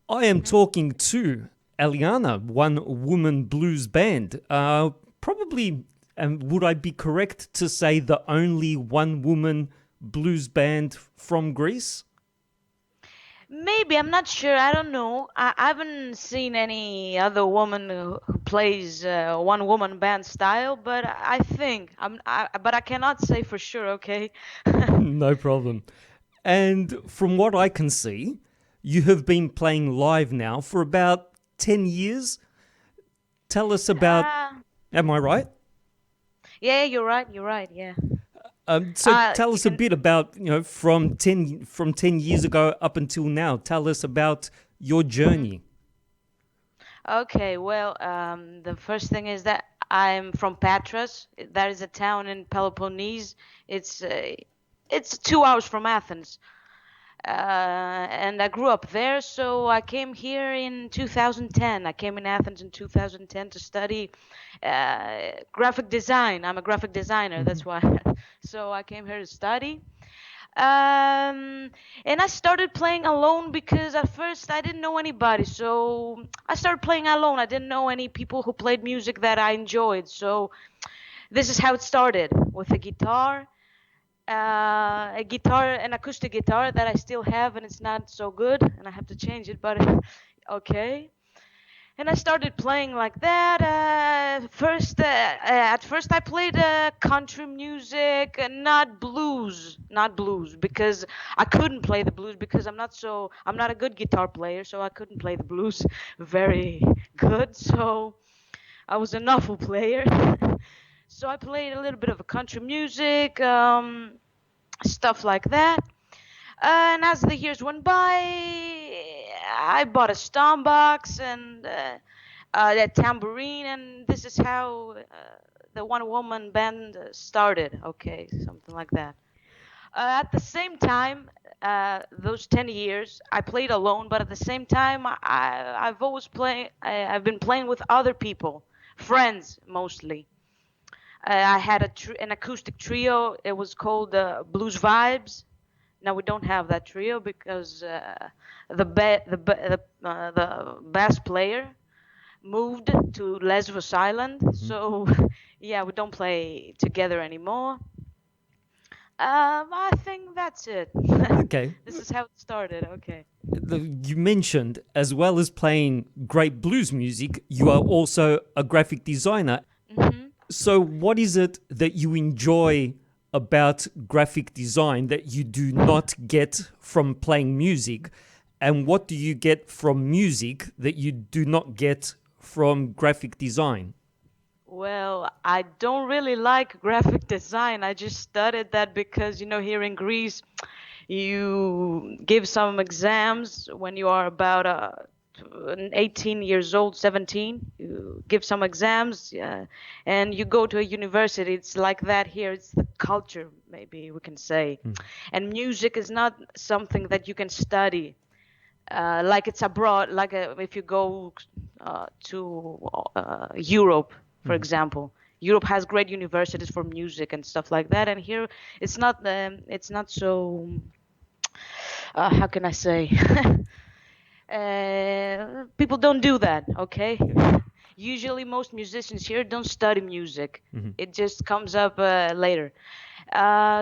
I am talking to Eliana, one woman blues band. Probably, would I be correct to say the only one woman blues band from Greece? Maybe, I'm not sure. I don't know. I haven't seen any other woman who plays one woman band style, but I think but I cannot say for sure, okay? No problem. And from what I can see, you have been playing live now for about 10 years. Tell us about, Uh, am I right? yeah, you're right. You're right. Yeah. So tell You us a can. bit about, from 10 years ago up until now. Tell us about your Mhm. journey. Okay. Well, the first thing is that I'm from Patras. That is a town in Peloponnese. It's uh, it's 2 hours from Athens. And I grew up there, so I came here in 2010. I came in Athens in 2010 to study graphic design. I'm a graphic designer, Mhm. that's why. So I came here to study. Um, and I started playing alone because at first I didn't know anybody. So I started playing alone. I didn't know any people who played music that I enjoyed. So this is how it started with a guitar, an acoustic guitar that I still have, and it's not so good, and I have to change it. But okay. And I started playing like that. At first I played country music, not blues, because I couldn't play the blues because I'm not a good guitar player, so I couldn't play the blues very good. So I was an awful player. So I played a little bit of a country music. Stuff like that. And as the years went by, I bought a box and a tambourine, and this is how the one woman band started. Okay, something like that. At the same time, those 10 years, I played alone, but at the same time, I've been playing with other people, friends mostly. I had an acoustic trio. It was called Blues Vibes. Now we don't have that trio because the bass player moved to Lesbos Island. Mhm. So yeah, we don't play together anymore. I think that's it. Okay. This is how it started. Okay. You mentioned, as well as playing great blues music, you are also a graphic designer. hmm So, what is it that you enjoy about graphic design that you do not get from playing music? And what do you get from music that you do not get from graphic design? Well, I don't really like graphic design. I just studied that because, here in Greece, you give some exams when you are about 18 years old, 17. You give some exams, and you go to a university. It's like that here. It's the culture, maybe we can say. And music is not something that you can study like it's abroad, like if you go to Europe, for Mhm. example. Europe has great universities for music and stuff like that, and here it's not so. How can I say? People don't do that. Okay. Yeah. Usually, most musicians here don't study music. Mhm. It just comes up later.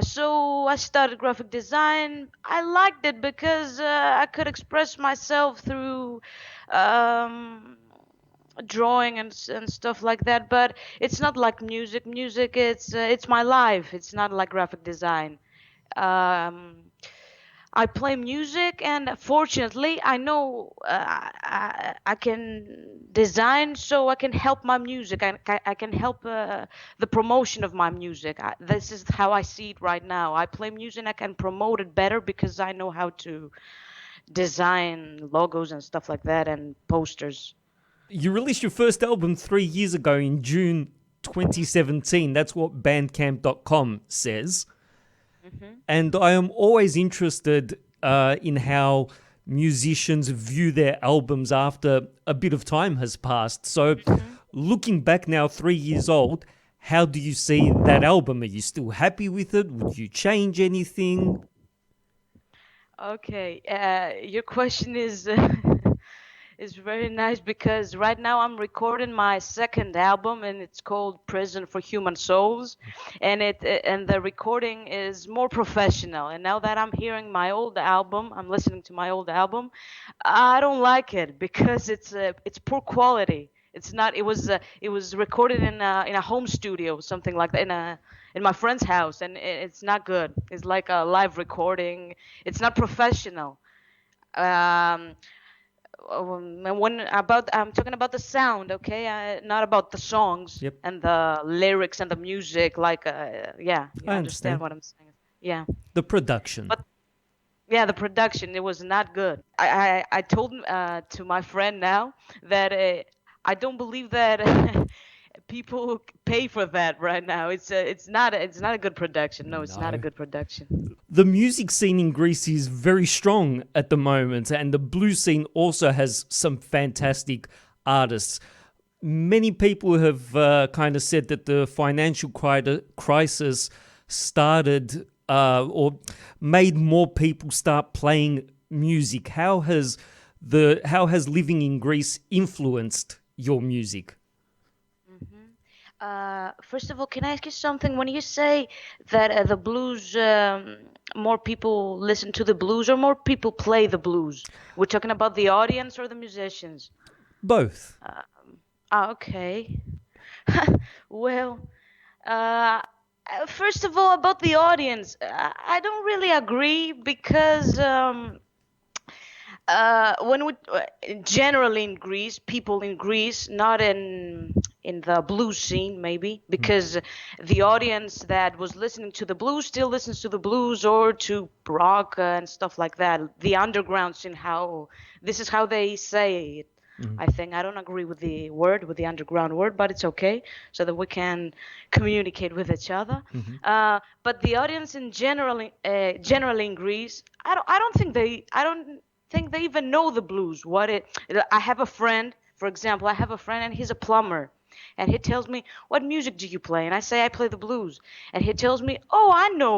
So I studied graphic design. I liked it because I could express myself through um, drawing and stuff like that. But it's not like music. Music, it's my life. It's not like graphic design. Um, I play music, and fortunately, I know I can design, so I can help my music. I can help the promotion of my music. This is how I see it right now. I play music, I can promote it better because I know how to design logos and stuff like that and posters. You released your first album 3 years ago in June 2017. That's what Bandcamp.com says. hmm And I am always interested in how musicians view their albums after a bit of time has passed. So, hmm looking back now, 3 years old, how do you see that album? Are you still happy with it? Would you change anything? Okay, your question is It's very nice because right now I'm recording my second album and it's called Prison for Human Souls, and the recording is more professional. And now that I'm hearing my old album, I'm listening to my old album, I don't like it because it's poor quality. It's not. It was recorded in a home studio, something like that, in my friend's house, and it's not good. It's like a live recording. It's not professional. Um, and when about I'm talking about the sound, okay, not about the songs Yep, and the lyrics and the music. Like, yeah, you I understand understand. what I'm saying? Yeah, The production. but yeah, the production, it was not good. I told to my friend now that I don't believe that people pay for that right now. It's not a good production. No, it's not a No. good production. The music scene in Greece is very strong at the moment, and the blues scene also has some fantastic artists. Many people have kind of said that the financial crisis started or made more people start playing music. How has living in Greece influenced your music? First of all, can I ask you something? When you say that the blues, more people listen to the blues or more people play the blues, we're talking about the audience or the musicians? Both. Okay. Well, uh, first of all, about the audience, I don't really agree because when we generally in Greece, people in Greece, not in the blues scene, maybe because the audience that was listening to the blues still listens to the blues or to rock and stuff like that. The underground scene, how this is how they say it. I think I don't agree with the word, with the underground word, but it's okay, so that we can communicate with each other. But the audience in generally in Greece, I don't think they even know the blues. I have a friend, for example, I have a friend and he's a plumber. And he tells me, "What music do you play?" And I say, "I play the blues." And he tells me, "Oh, I know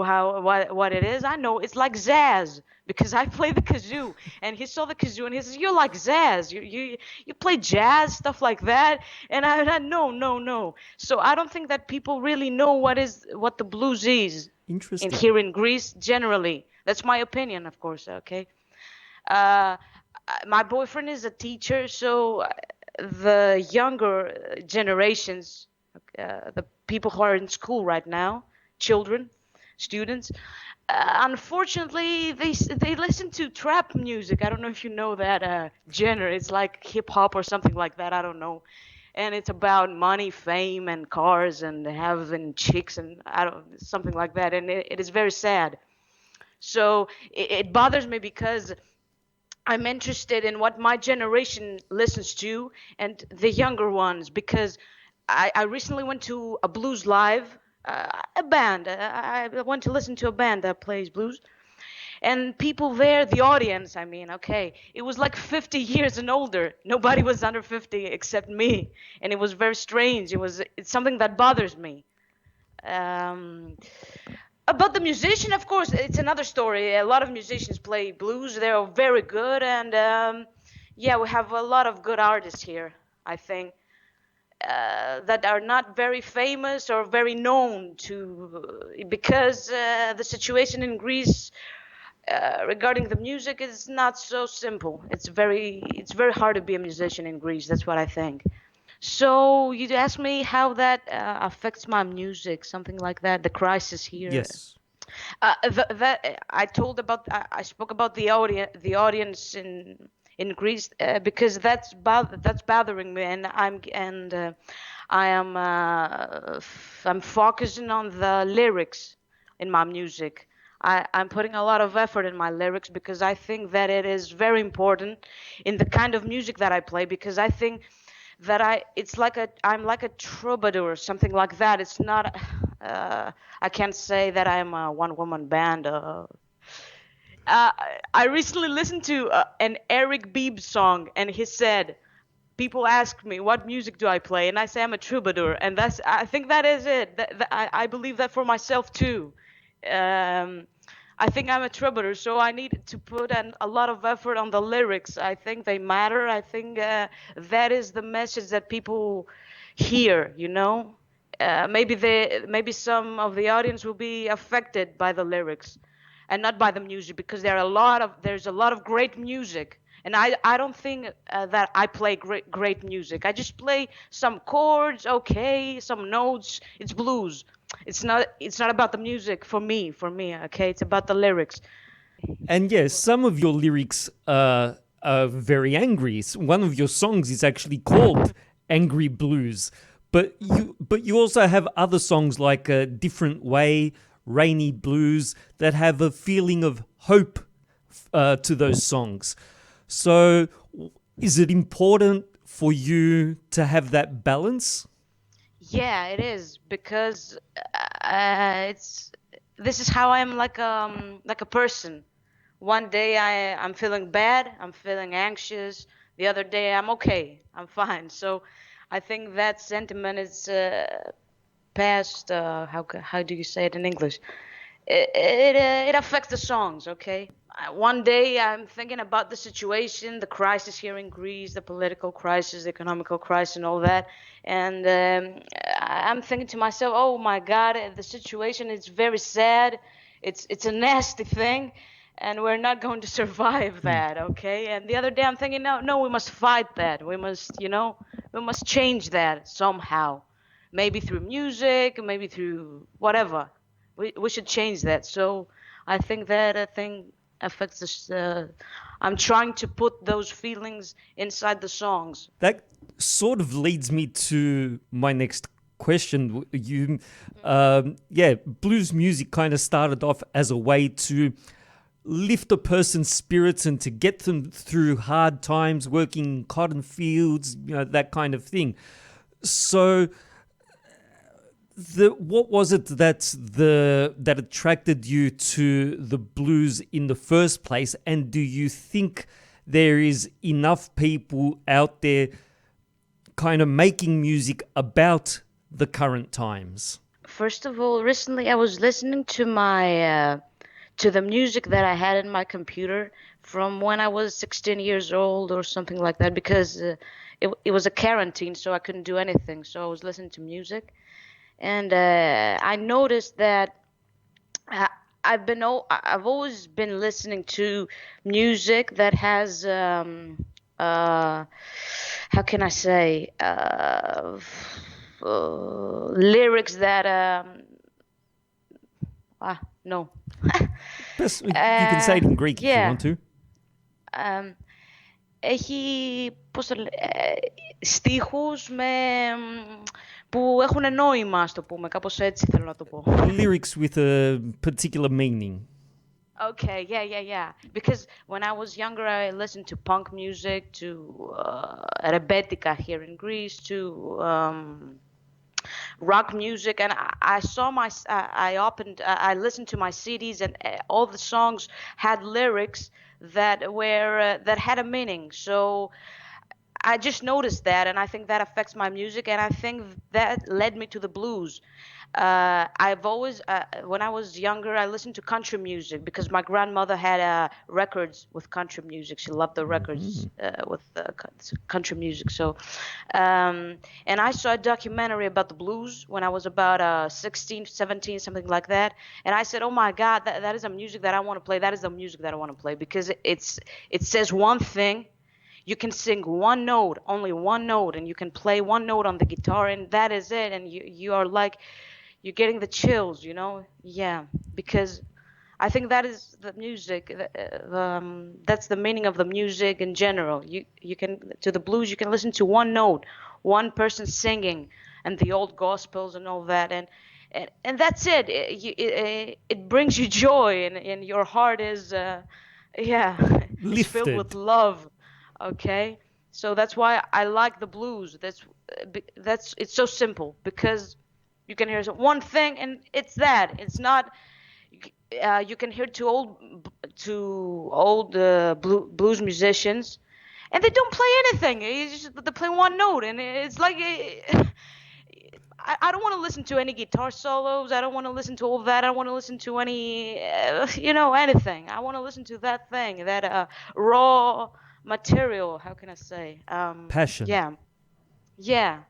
what it is. I know it's like Zaz because I play the kazoo." And he saw the kazoo and he says, "You're like Zaz. You play jazz stuff like that." And I no, no, no. So I don't think that people really know what the blues is in Interesting. here in Greece generally. That's my opinion, of course. Okay. Uh, my boyfriend is a teacher, so the younger generations, the people who are in school right now, children, students, unfortunately, they listen to trap music. I don't know if you know that genre. It's like hip hop or something like that. I don't know. And it's about money, fame, and cars, and having chicks, and I don't something like that. And it is very sad. So it bothers me because I'm interested in what my generation listens to and the younger ones because I recently went to a blues live, a band. I went to listen to a band that plays blues. And people there, the audience, I mean, okay, it was like 50 years and older. Nobody was under 50 except me. And it was very strange. It's something that bothers me. Um, about the musician, of course, it's another story. A lot of musicians play blues. They're very good, and yeah, we have a lot of good artists here. I think that are not very famous or very known to because the situation in Greece regarding the music is not so simple. It's very hard to be a musician in Greece. That's what I think. So you asked me how that affects my music, something like that. The crisis here. Yes. That I told about. I spoke about the audience in Greece because that's bothering me, and I'm focusing on the lyrics in my music. I'm putting a lot of effort in my lyrics because I think that it is very important in the kind of music that I play because I think that I'm like a troubadour or something like that. It's not I can't say that I'm a one woman band. Uh, I recently listened to an Eric Bibb song, and he said, "People ask me what music do I play, and I say I'm a troubadour." And I think that is it. I believe that for myself too. Um, I think I'm a troubadour, so I need to put a lot of effort on the lyrics. I think they matter. I think that is the message that people hear. Maybe some of the audience will be affected by the lyrics, and not by the music, because there's a lot of great music. And I don't think that I play great music. I just play some chords, okay, some notes. It's blues. It's not about the music for me, okay? It's about the lyrics. And yes, some of your lyrics are very angry. One of your songs is actually called "Angry Blues," but you also have other songs like "A Different Way," "Rainy Blues" that have a feeling of hope to those songs. So, is it important for you to have that balance? Yeah, it is, because it's this is how I am, like a person. One day I'm feeling bad, I'm feeling anxious. The other day I'm okay, I'm fine. So I think that sentiment is past. How do you say it in English? It affects the songs. Okay. One day I'm thinking about the situation, the crisis here in Greece, the political crisis, the economical crisis, and all that, and I'm thinking to myself, oh my God, the situation is very sad. It's a nasty thing, and we're not going to survive Hmm. that. Okay. And the other day I'm thinking, no, no, we must fight that. We must change that somehow, maybe through music, maybe through whatever. We should change that. So I think that thing affects us. I'm trying to put those feelings inside the songs. That sort of leads me to my next question. Yeah, blues music kind of started off as a way to lift a person's spirits and to get them through hard times, working in cotton fields, that kind of thing. So, what was it that attracted you to the blues in the first place? And do you think there is enough people out there kind of making music about the current times? First of all, recently I was listening to the music that I had in my computer from when I was 16 years old or something like that, because it was a quarantine, so I couldn't do anything. So I was listening to music, and I noticed that I, I've always been listening to music that has how can I say, lyrics that no. You can say it in Greek if you Yeah. want to. Έχει, πώς το στίχους που έχουν νόημα, ας το πούμε. Κάπως έτσι θέλω να το πω. Lyrics with a particular meaning. Okay, yeah, yeah, yeah. Because when I was younger, I listened to punk music, to rebetika here in Greece, to rock music, and I saw I opened, I listened to my CDs, and all the songs had lyrics that had a meaning. So I just noticed that, and I think that affects my music, and I think that led me to the blues. When I was younger, I listened to country music because my grandmother had records with country music. She loved the records with country music. So, and I saw a documentary about the blues when I was about 16, 17, something like that. And I said, oh my God, that is a music that I want to play. That is the music that I want to play, because it says one thing. You can sing one note, only one note, and you can play one note on the guitar, and that is it. And you are like, you're getting the chills. Yeah, because I think that is the music. That's the meaning of the music in general. You can, to the blues, you can listen to one note, one person singing, and the old gospels and all that, and that's it. It brings you joy, and your heart is yeah, is filled with Lifted. love. Okay, so that's why I like the blues. That's it's so simple, because you can hear one thing, and it's that. It's not. You can hear two old blues musicians, and they don't play anything. They play one note, and it's like I don't want to listen to any guitar solos. I don't want to listen to all that. I don't want to listen to any, anything. I want to listen to that thing, that raw material. How can I say? Passion. Yeah, yeah.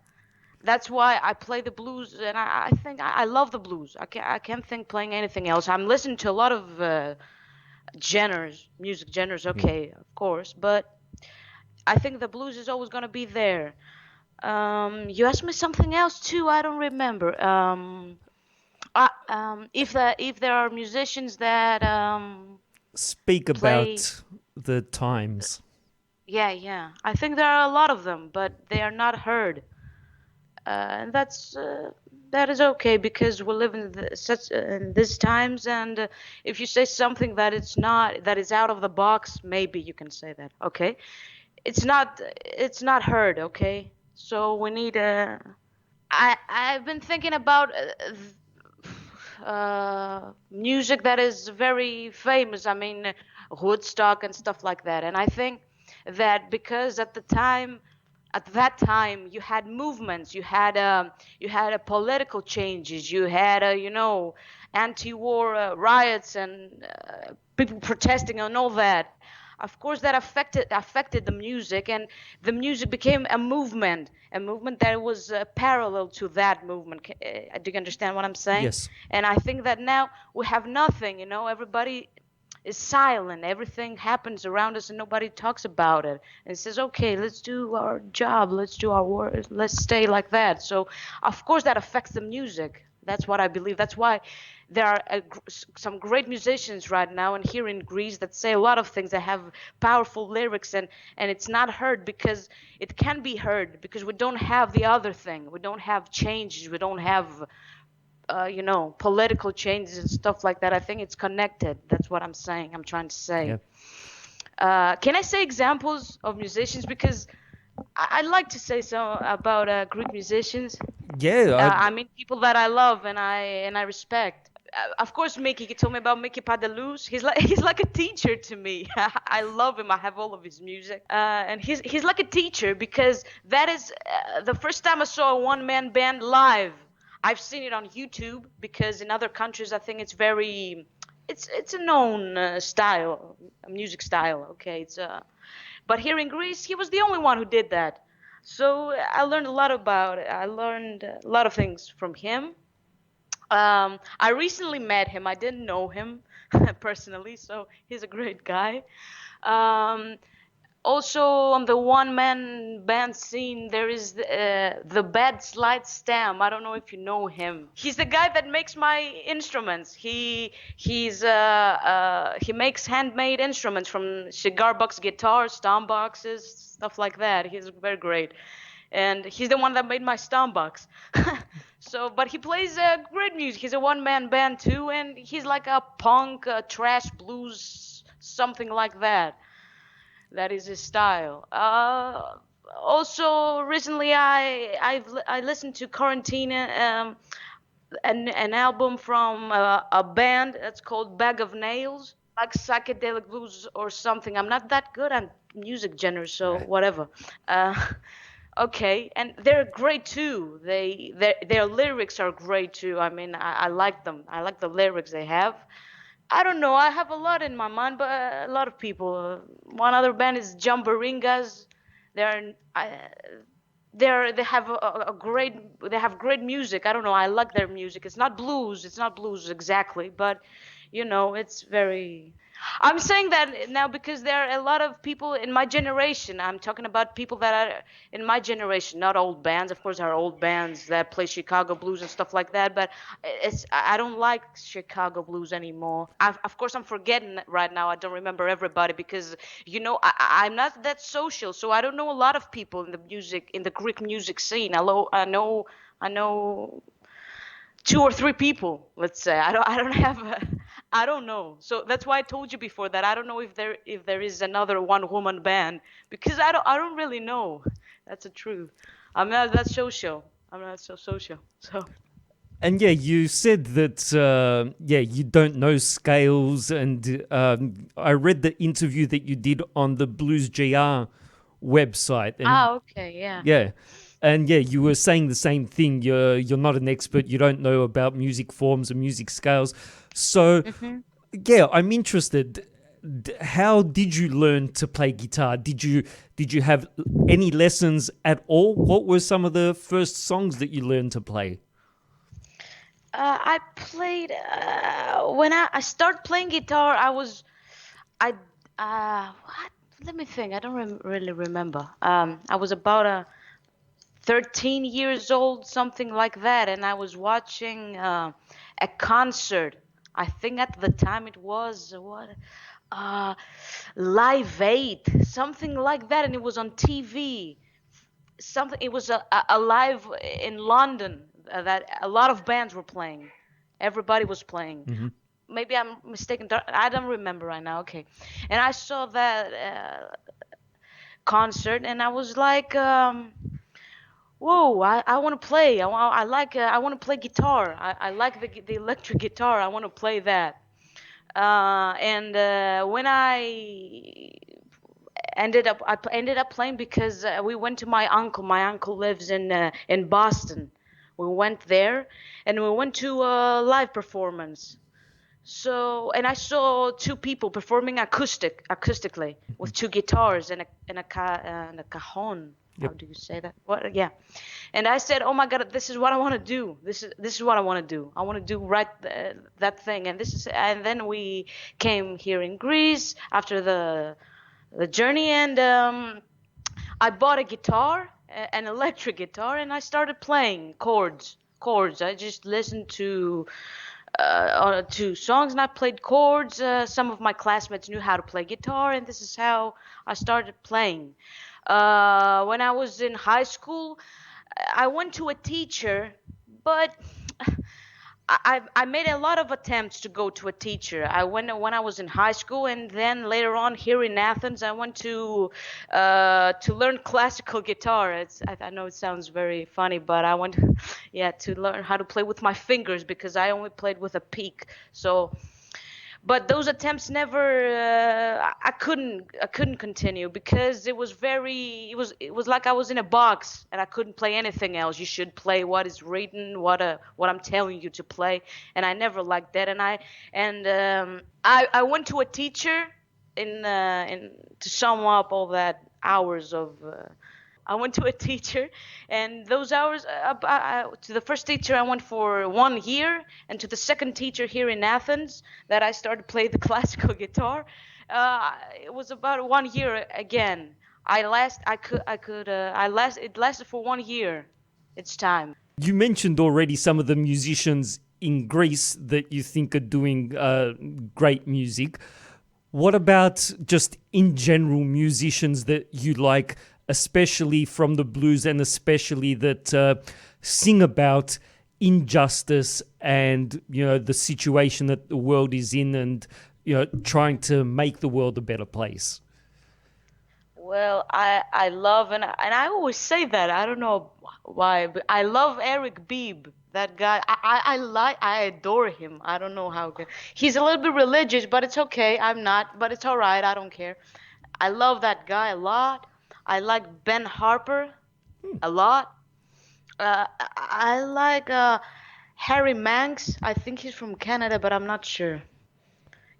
That's why I play the blues, and I think I love the blues. I can't think playing anything else. I'm listening to a lot of genres, music genres. Yeah. Okay, of course, but I think the blues is always gonna be there. You asked me something else too. I don't remember. If there are musicians that Speak play, about the times. yeah, yeah. I think there are a lot of them, but they are not heard. And that is okay because we live in such in these times. And if you say something that it's not that is out of the box, maybe you can say that. Okay, it's not heard. Okay, so we need a. I've been thinking about music that is very famous. I mean, Woodstock and stuff like that. And I think that because at that time, you had movements, you had political changes, you had anti-war riots and people protesting and all that. Of course, that affected the music, and the music became a movement that was parallel to that movement. Do you understand what I'm saying? Yes. And I think that now we have nothing. Everybody is silent. Everything happens around us, and nobody talks about it. And says, "Okay, let's do our job. Let's do our work. Let's stay like that." So, of course, that affects the music. That's what I believe. That's why there are some great musicians right now, and here in Greece, that say a lot of things that have powerful lyrics, and it's not heard because it can be heard because we don't have the other thing. We don't have changes. We don't have political changes and stuff like that. I think it's connected. That's what I'm saying. I'm trying to Yeah. say. Can I say examples of musicians? Because I like to say so about Greek musicians. Yeah. I mean, people that I love and I respect. Of course, Mickey. You told me about Mickey Padelus. He's like a teacher to me. I love him. I have all of his music, and he's like a teacher because that is the first time I saw a one-man band live. I've seen it on YouTube because in other countries I think it's a known style, a music style. Okay, but here in Greece he was the only one who did that. So I learned a lot about it. I learned a lot of things from him. I recently met him. I didn't know him personally, so he's a great guy. Um, Also, on the one-man band scene, there is the Bad Slide Stam. I don't know if you know him. He's the guy that makes my instruments. He makes handmade instruments from cigar box guitars, stomp boxes, stuff like that. He's very great, and he's the one that made my stomp box. So, but he plays great music. He's a one-man band too, and he's like a punk, trash blues, something like that. That is his style. Also, recently I listened to Quarantina, an album from a band that's called Bag of Nails, like psychedelic blues or something. I'm not that good at music genres, so Right. whatever. Uh, okay, and they're great too. Their lyrics are great too. I mean, I like them. I like the lyrics they have. I don't know. I have a lot in my mind, but a lot of people. One other band is Jambaringas. They're I, they have a great they have great music. I don't know. I like their music. It's not blues. It's not blues exactly, but it's very. I'm saying that now because there are a lot of people in my generation. I'm talking about people that are in my generation, not old bands. Of course, there are old bands that play Chicago blues and stuff like that, but I don't like Chicago blues anymore. Of course, I'm forgetting right now. I don't remember everybody because I'm not that social, so I don't know a lot of people in the Greek music scene. I know two or three people, let's say. I don't have I don't know. So that's why I told you before that I don't know if there is another one woman band because I don't really know. That's the truth. I'm not that social. I'm not so social. So And yeah, you said that you don't know scales, and I read the interview that you did on the Blues GR website, and okay, yeah. yeah, And yeah, you were saying the same thing. You're not an expert. You don't know about music forms and music scales. So Hmm. yeah, I'm interested. How did you learn to play guitar? Did you have any lessons at all? What were some of the first songs that you learned to play? I played when I started playing guitar. I what? Let me think. I don't really remember. I was about 13 years old, something like that, and I was watching a concert. I think at the time it was what uh, Live Aid, something like that, and it was on TV. Something. It was a live in London that a lot of bands were playing. Everybody was playing. Hmm. Maybe I'm mistaken. I don't remember right now. Okay, and I saw that concert, and I was like. Whoa, I want to play. I want to play guitar. I like the electric guitar. I want to play that. And when I ended up playing because we went to my uncle. My uncle lives in Boston. We went there and we went to a live performance. So, and I saw two people performing acoustically with two guitars and a cajon. How Yep. do you say that? What? Yeah. And I said, "Oh my God, this is what I want to do. This is what I want to do. I want to do that thing." And then we came here in Greece after the journey, and I bought a guitar, an electric guitar, and I started playing chords. Chords. I just listened to songs and I played chords. Some of my classmates knew how to play guitar, and this is how I started playing. When I was in high school, I went to a teacher, but I made a lot of attempts to go to a teacher. I went when I was in high school, and then later on here in Athens, I went to learn classical guitar. I know it sounds very funny, but I went, yeah, to learn how to play with my fingers because I only played with a pick. So but those attempts never I couldn't continue because it was like I was in a box and I couldn't play anything else. You should play what is written, what I'm telling you to play, and I never liked that. And I went to a teacher in to sum up all that hours of I went to a teacher, and those hours, to the first teacher, I went for 1 year, and to the second teacher here in Athens, that I started playing the classical guitar, it was about 1 year again. It lasted for 1 year. It's time. You mentioned already some of the musicians in Greece that you think are doing great music. What about just in general musicians that you like, especially from the blues and especially that sing about injustice and the situation that the world is in and trying to make the world a better place? Well, I love and I always say that. I don't know why, but I love Eric Beebe. That guy, I adore him. I don't know how good. He's a little bit religious, but it's okay. I'm not, but it's all right. I don't care. I love that guy a lot. I like Ben Harper a lot. I like Harry Manx. I think he's from Canada, but I'm not sure.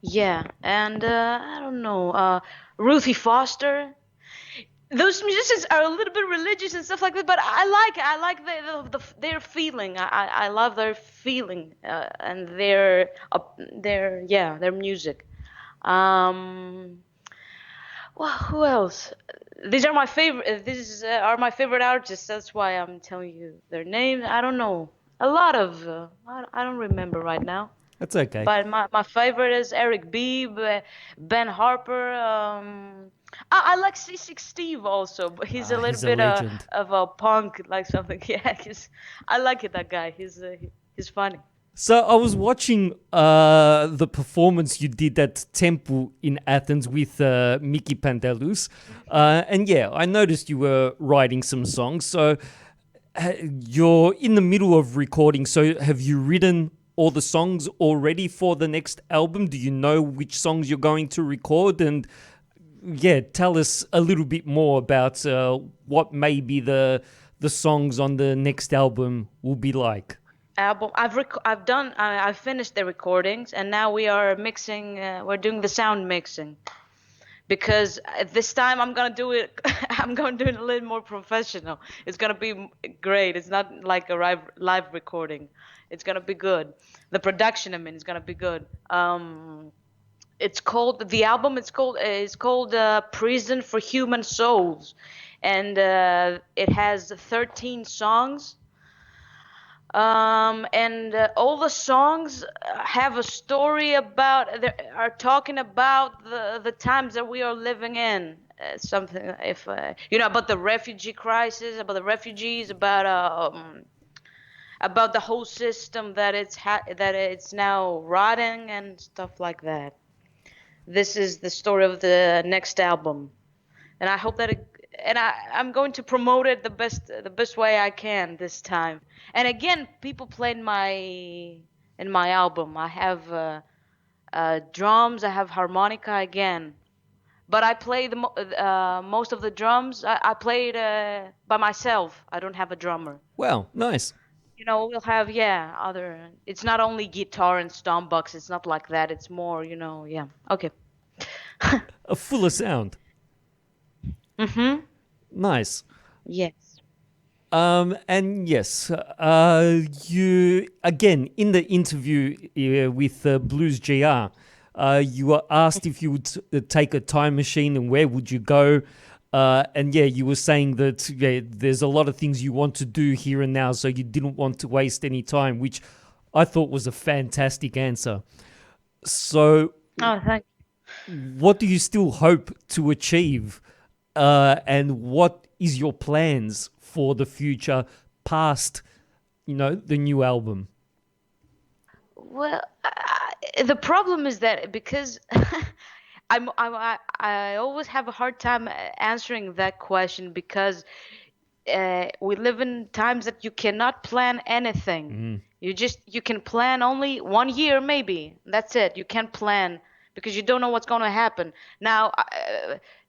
Yeah, and I don't know. Ruthie Foster. Those musicians are a little bit religious and stuff like that, but I like their feeling. I love their feeling and their music. Um, well, who else? These are my favorite. These are my favorite artists. That's why I'm telling you their names. I don't know. A lot of I don't remember right now. That's okay. But my favorite is Eric Beebe, Ben Harper. I like C6 Steve also, but he's a little He's a bit legend. of a punk, like something. Yeah, I like it, that guy. He's funny. So I was watching the performance you did at Temple in Athens with Mickey Pantelus, and yeah, I noticed you were writing some songs. So you're in the middle of recording. So have you written all the songs already for the next album? Do you know which songs you're going to record? And yeah, tell us a little bit more about what may be the songs on the next album will be like? Album. I've finished the recordings, and now we are mixing. We're doing the sound mixing because this time I'm gonna do it. I'm gonna do it a little more professional. It's gonna be great. It's not like a live recording. It's gonna be good. The production, I mean, is gonna be good. It's called the album. It's called Prison for Human Souls, and it has 13 songs. And all the songs have a story about they are talking about the times that we are living in. Something if about the refugee crisis, about the refugees, about the whole system that it's now rotting and stuff like that. This is the story of the next album, and I hope that I'm going to promote it the best way I can this time. And again, people play in my album. I have drums, I have harmonica again, but I play most of the drums. I play it by myself. I don't have a drummer. Wow, nice. We'll have, yeah, other. It's not only guitar and stomp box. It's not like that. It's more, yeah. Okay. A fuller sound. Mm-hmm. Nice. Yes. And yes, you again in the interview with Blues GR, you were asked if you would take a time machine and where would you go. And yeah, you were saying that there's a lot of things you want to do here and now, so you didn't want to waste any time, which I thought was a fantastic answer. So, Oh, thank what do you still hope to achieve, and what is your plans for the future past, the new album? Well, the problem is that because I always have a hard time answering that question because we live in times that you cannot plan anything. You can plan only 1 year maybe. That's it. You can't plan because you don't know what's going to happen. Now,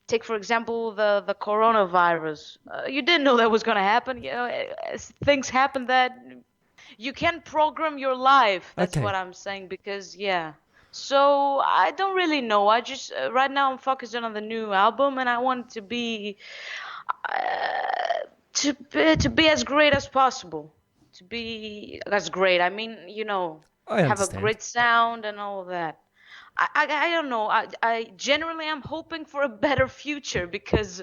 take for example the coronavirus. You didn't know that was going to happen. Things happen that you can program your life. That's Okay. what I'm saying because yeah. So I don't really know. I just right now I'm focusing on the new album, and I want it to be as great as possible. To be as great. I mean, I have a understand. great sound and all of that. I don't know. I generally am hoping for a better future because,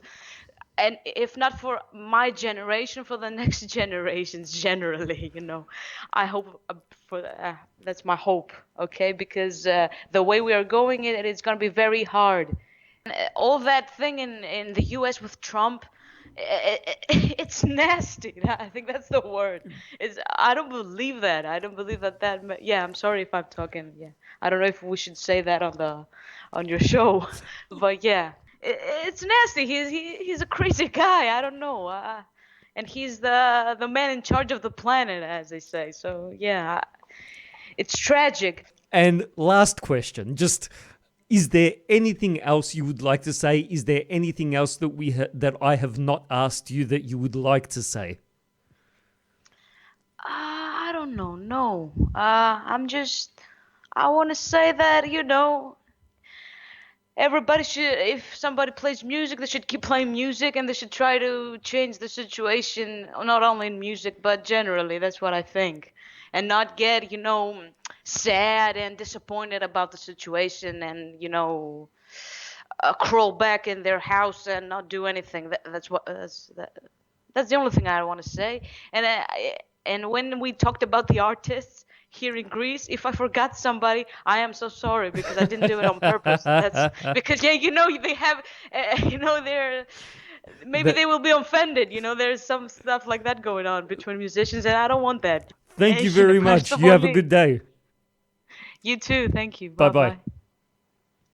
and if not for my generation, for the next generations generally, I hope for that's my hope, okay? Because the way we are going, it's going to be very hard. All that thing in the U.S. with Trump, it's nasty. I think that's the word. I don't believe that. I don't believe that. Yeah, I'm sorry if I'm talking. Yeah, I don't know if we should say that on your show, but yeah, it's nasty. He's a crazy guy. I don't know. And he's the man in charge of the planet, as they say. So yeah, it's tragic. And last question, just is there anything else you would like to say? Is there anything else that that I have not asked you that you would like to say? I don't know. No. I want to say that, everybody should, if somebody plays music, they should keep playing music and they should try to change the situation, not only in music, but generally. That's what I think. And not get, sad and disappointed about the situation and, crawl back in their house and not do anything. That's the only thing I want to say. And when we talked about the artists here in Greece, if I forgot somebody, I am so sorry because I didn't do it on purpose. That's because yeah, they have, they're maybe That- they will be offended. There's some stuff like that going on between musicians, and I don't want that. Thank you very First much. of You all, have a good day. you too. Thank you. Bye Bye bye. bye.